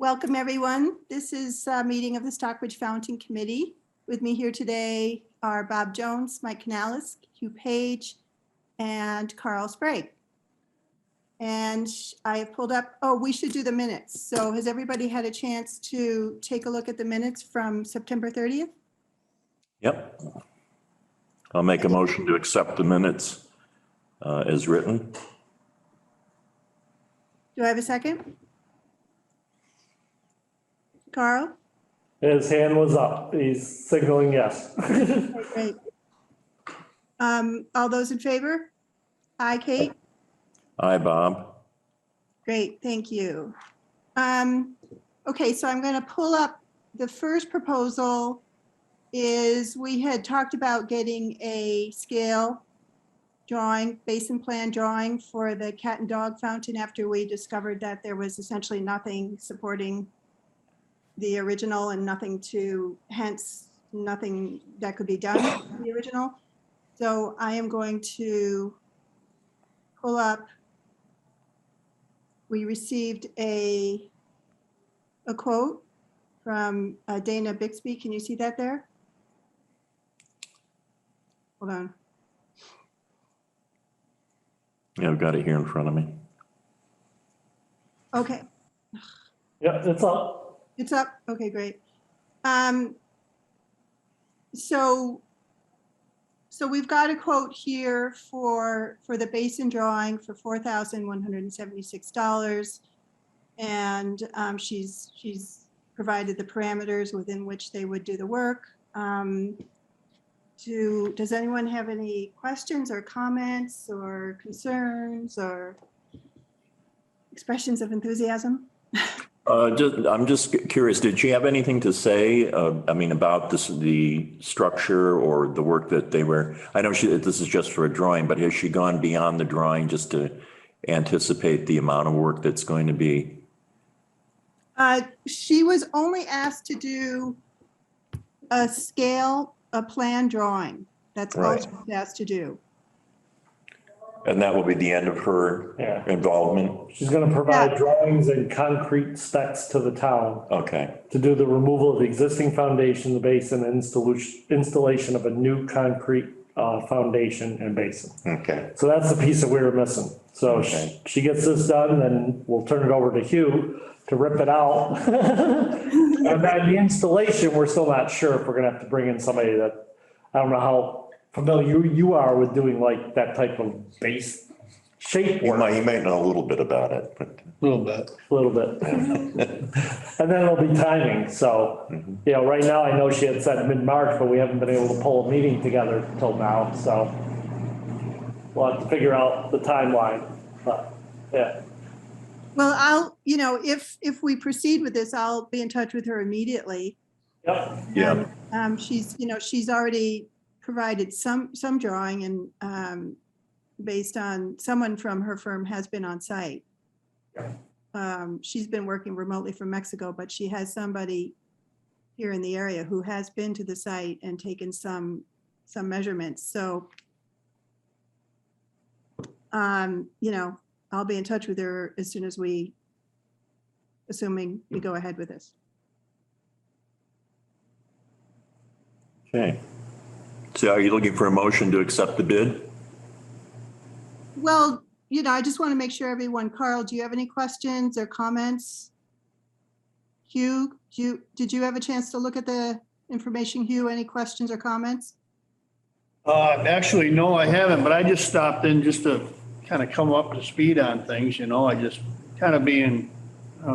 Welcome, everyone. This is a meeting of the Stockbridge Fountain Committee. With me here today are Bob Jones, Mike Canales, Hugh Page, and Carl Sprague. And I have pulled up, oh, we should do the minutes. So has everybody had a chance to take a look at the minutes from September 30th? Yep. I'll make a motion to accept the minutes as written. Do I have a second? Carl? His hand was up. He's signaling yes. Okay, great. All those in favor? Aye, Kate? Aye, Bob. Great, thank you. Okay, so I'm going to pull up the first proposal is we had talked about getting a scale drawing, basin plan drawing for the cat and dog fountain after we discovered that there was essentially nothing supporting the original and hence nothing that could be done with the original. So I am going to pull up. We received a quote from Dana Bixby. Can you see that there? Hold on. Yeah, I've got it here in front of me. Okay. Yep, it's up. It's up. Okay, great. So we've got a quote here for the basin drawing for $4,176, and she's provided the parameters within which they would do the work. Does anyone have any questions or comments or concerns or expressions of enthusiasm? I'm just curious, did she have anything to say, about the structure or the work that they were, I know this is just for a drawing, but has she gone beyond the drawing just to anticipate the amount of work that's going to be? She was only asked to do a plan drawing. That's all she was asked to do. And that will be the end of her involvement? She's going to provide drawings and concrete specs to the town. Okay. To do the removal of the existing foundation, the basin, and installation of a new concrete foundation and basin. Okay. So that's the piece that we were missing. So she gets this done, then we'll turn it over to Hugh to rip it out. And then the installation, we're still not sure if we're going to have to bring in somebody that, I don't know how familiar you are with doing like that type of base shape work. You might know a little bit about it, but A little bit. And then it'll be timing. So, right now I know she had said mid-March, but we haven't been able to pull a meeting together till now. So we'll have to figure out the timeline, but yeah. Well, I'll, if we proceed with this, I'll be in touch with her immediately. Yep. yeah. She's already provided some drawing and based on someone from her firm has been on site. She's been working remotely from Mexico, but she has somebody here in the area who has been to the site and taken some measurements. So, I'll be in touch with her as soon as assuming we go ahead with this. Okay. So are you looking for a motion to accept the bid? Well, I just want to make sure everyone, Carl, do you have any questions or comments? Hugh, did you have a chance to look at the information, Hugh? Any questions or comments? Actually, no, I haven't, but I just stopped in just to kind of come up to speed on things, I just kind of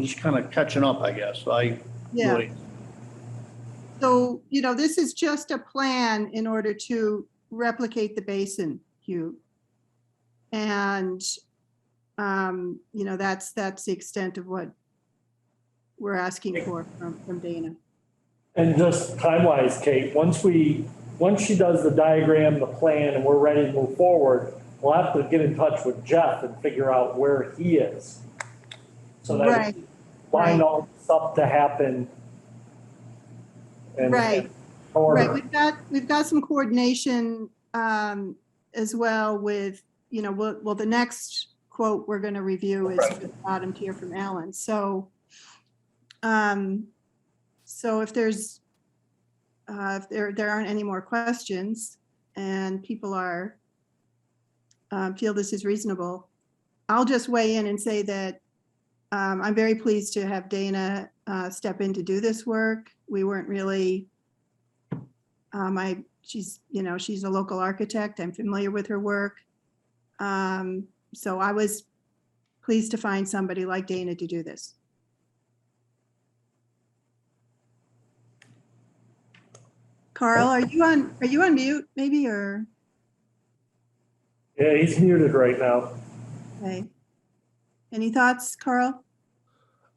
just kind of catching up, I guess. So So, this is just a plan in order to replicate the basin, Hugh. And, that's the extent of what we're asking for from Dana. And just time-wise, Kate, once she does the diagram, the plan, and we're ready to move forward, we'll have to get in touch with Jeff and figure out where he is. So that we line all this up to happen. And We've got some coordination as well with, the next quote we're going to review is the bottom tier from Allen. So So if if there aren't any more questions and people feel this is reasonable, I'll just weigh in and say that I'm very pleased to have Dana step in to do this work. We weren't really, she's a local architect. I'm familiar with her work. So I was pleased to find somebody like Dana to do this. Carl, are you on mute maybe, or? Yeah, he's muted right now. Okay. Any thoughts, Carl?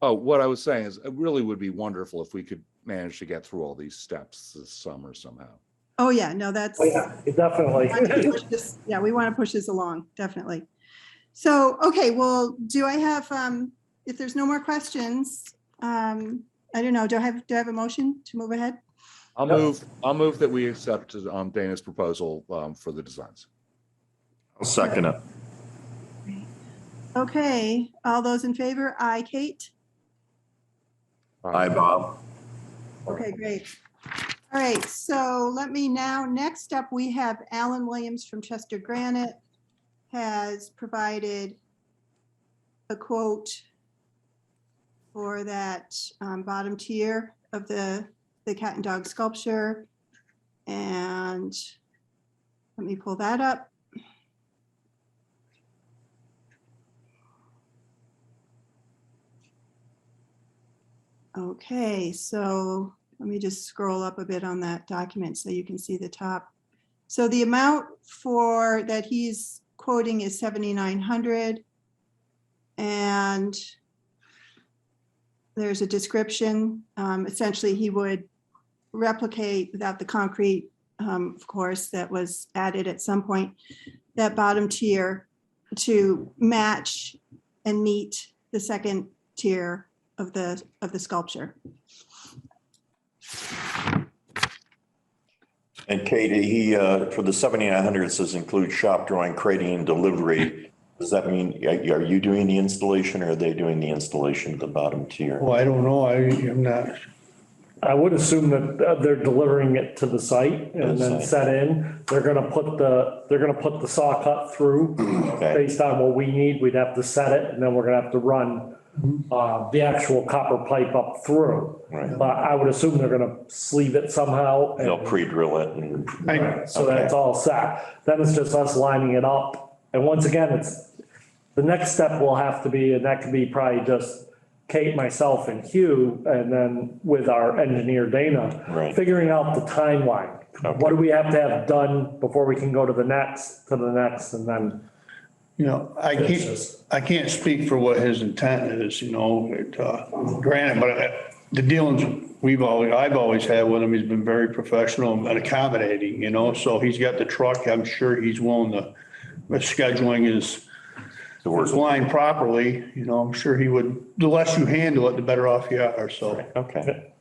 Oh, what I was saying is it really would be wonderful if we could manage to get through all these steps this summer somehow. Oh, yeah, no, that's. Oh, yeah, definitely. Yeah, we want to push this along, definitely. So, okay, well, do I have, if there's no more questions, I don't know, do I have a motion to move ahead? I'll move that we accept Dana's proposal for the designs. I'll second it. Okay, all those in favor? Aye, Kate? Hi, Bob. Okay, great. All right, so next up, we have Alan Williams from Chester Granite has provided a quote for that bottom tier of the cat and dog sculpture. And let me pull that up. Okay, so let me just scroll up a bit on that document so you can see the top. So the amount that he's quoting is $7,900. And there's a description. Essentially, he would replicate without the concrete, of course, that was added at some point, that bottom tier to match and meet the second tier of the sculpture. And Katie, for the 7,900, it says include shop drawing, crating, and delivery. Does that mean, are you doing the installation or are they doing the installation of the bottom tier? Well, I don't know. I'm not. I would assume that they're delivering it to the site and then set in. They're gonna put the saw cut through based on what we need. We'd have to set it and then we're gonna have to run the actual copper pipe up through. Right. But I would assume they're gonna sleeve it somehow. They'll pre-drill it and. So that it's all set. Then it's just us lining it up. And once again, the next step will have to be, and that could be probably just Kate, myself, and Hugh, and then with our engineer Dana, figuring out the timeline. Okay. What do we have to have done before we can go to the next, and then. You know, I can't speak for what his intent is, granted, but the dealings I've always had with him, he's been very professional and accommodating, so he's got the truck. I'm sure he's willing to, if scheduling is line properly, I'm sure he would, the less you handle it, the better off you are, so. Okay.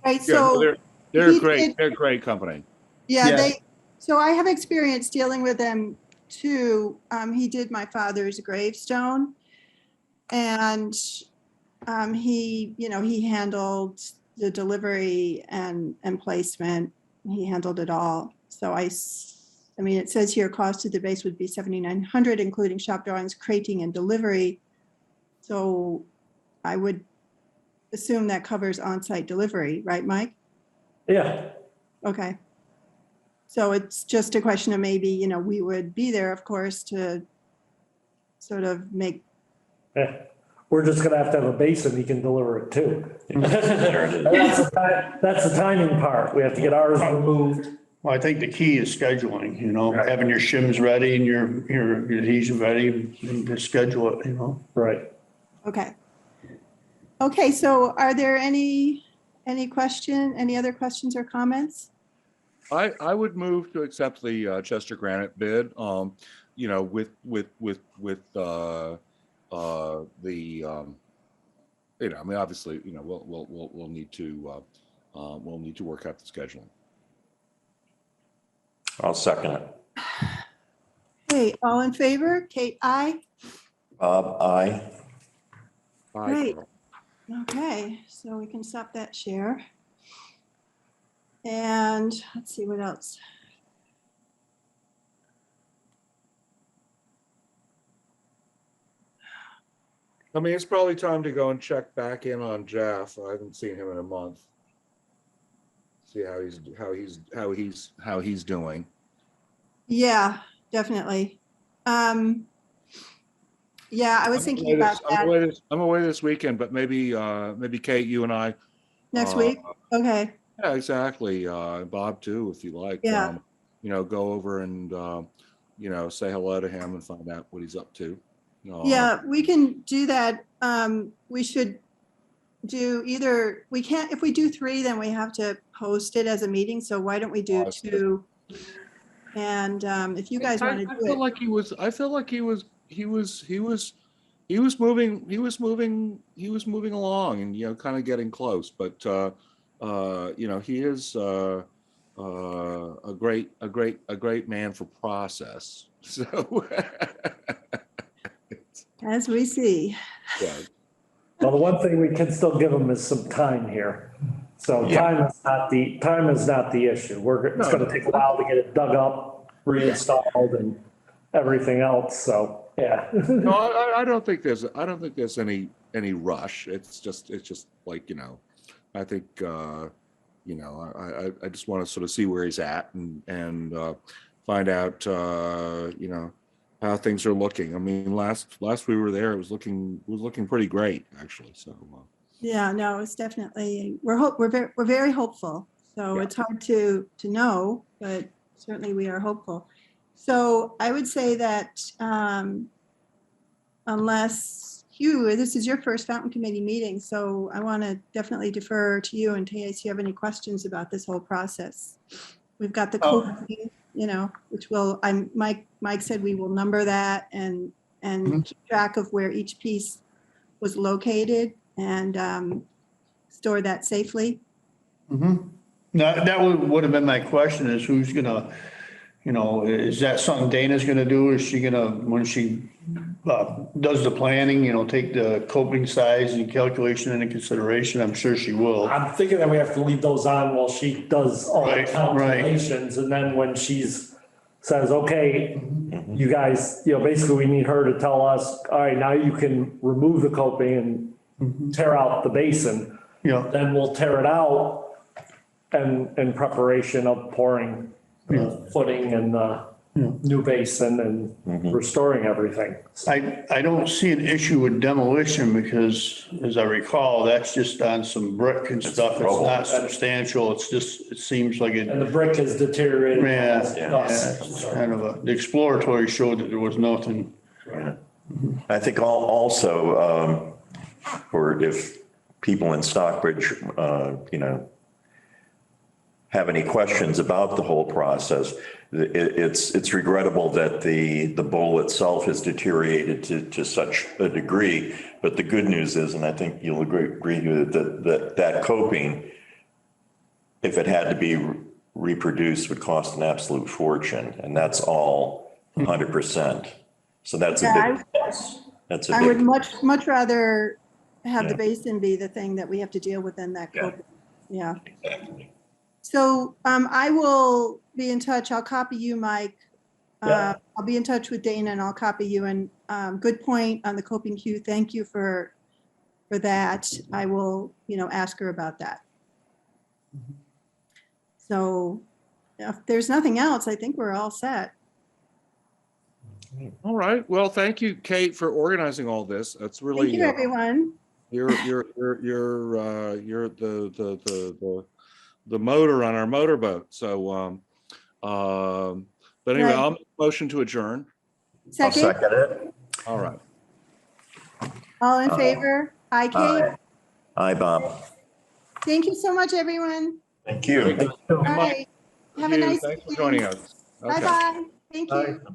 Right, so. They're great. They're a great company. Yeah, so I have experience dealing with them too. He did my father's gravestone, and he handled the delivery and placement. He handled it all. So I mean, it says here cost to the base would be $7,900, including shop drawings, crating, and delivery. So I would assume that covers on-site delivery, right, Mike? Yeah. Okay. So it's just a question of maybe, we would be there, of course, to sort of make. Yeah. We're just gonna have to have a basin he can deliver it to. There it is. That's the timing part. We have to get ours removed. Well, I think the key is scheduling, having your shims ready and your adhesion ready and to schedule it, Right. Okay. Okay, so are there any other questions or comments? I would move to accept the Chester Granite bid, with I mean, obviously, we'll need to work out the scheduling. I'll second it. Okay, all in favor? Kate, aye. Bob, aye. Great. Okay, so we can stop that share. And let's see what else. I mean, it's probably time to go and check back in on Jeff. I haven't seen him in a month. See how he's doing. Yeah, definitely. Yeah, I was thinking about that I'm away this weekend, but maybe Kate, you and I. next uh, week. Okay, Yeah, exactly. Bob too, if you like. Yeah. Go over and say hello to him and find out what he's up to. yeah, we can do that. We should do either, we can't, if we do 3, then we have to post it as a meeting. So why don't we do I see. 2? And if you guys want to I do feel it. like he was. I feel like he was moving. He was moving along, and kind of getting close. But he is a great man for process. So As we see. yeah. Well, the one thing we can still give them is some time here. So Yeah. time is not the issue. It's No, gonna take a while to get it dug up, reinstalled and everything else, so, yeah. No, I don't think there's any rush. It's just like, I think, I just want to sort of see where he's at and find out, how things are looking. I mean, last we were there, it was looking pretty great, actually. So, Yeah, no, it's definitely, we're very hopeful. So Yeah. it's hard to know, but certainly we are hopeful. So I would say that unless Hugh, this is your first Fountain Committee meeting, so I want to definitely defer to you in case you have any questions about this whole process. We've got the coping, which Mike said we will number that and keep track of where each piece was located and store that safely. Now, that would have been my question is who's gonna, is that something Dana's gonna do? Is she gonna, when she does the planning, take the coping size and calculation into consideration? I'm sure she will. I'm thinking that we have to leave those on while she does all the Right. calculations, and then when says, okay, you guys, basically we need her to tell us, all right, now you can remove the coping and tear out the basin. Yeah. Then we'll tear it out and in preparation of pouring footing and the new basin and restoring everything. I don't see an issue with demolition because, as I recall, that's just on some brick and stuff. It's rubble. not substantial. It's just, it seems like it. And the brick has deteriorated. Yeah, it's kind of the exploratory showed that there was nothing. I think also, or if people in Stockbridge, have any questions about the whole process, it's regrettable that the bowl itself has deteriorated to such a degree. But the good news is, and I think you'll agree with it, that coping, if it had to be reproduced, would cost an absolute fortune, and that's all 100%. So that's a big plus. That's a I would big, much rather have the Yeah. basin be the thing that we have to deal with than that Yeah. coping. Yeah. exactly. So I will be in touch. I'll copy you, Mike. Yeah. I'll be in touch with Dana and I'll copy you. And good point on the coping queue. Thank you for that. I will, ask her about that. So if there's nothing else, I think we're all set. All right. Well, thank you, Kate, for organizing all this. That's really Thank you, everyone. you're the motor on our motorboat. So, but anyway, Right. I'll make a motion to adjourn. I'll Second, second it. All right. all in favor? Aye, Kate. Aye, Bob. Thank you so much, everyone. Thank you. All right. Have a nice Thanks for evening. joining us. Okay. Bye-bye. Thank you. Bye.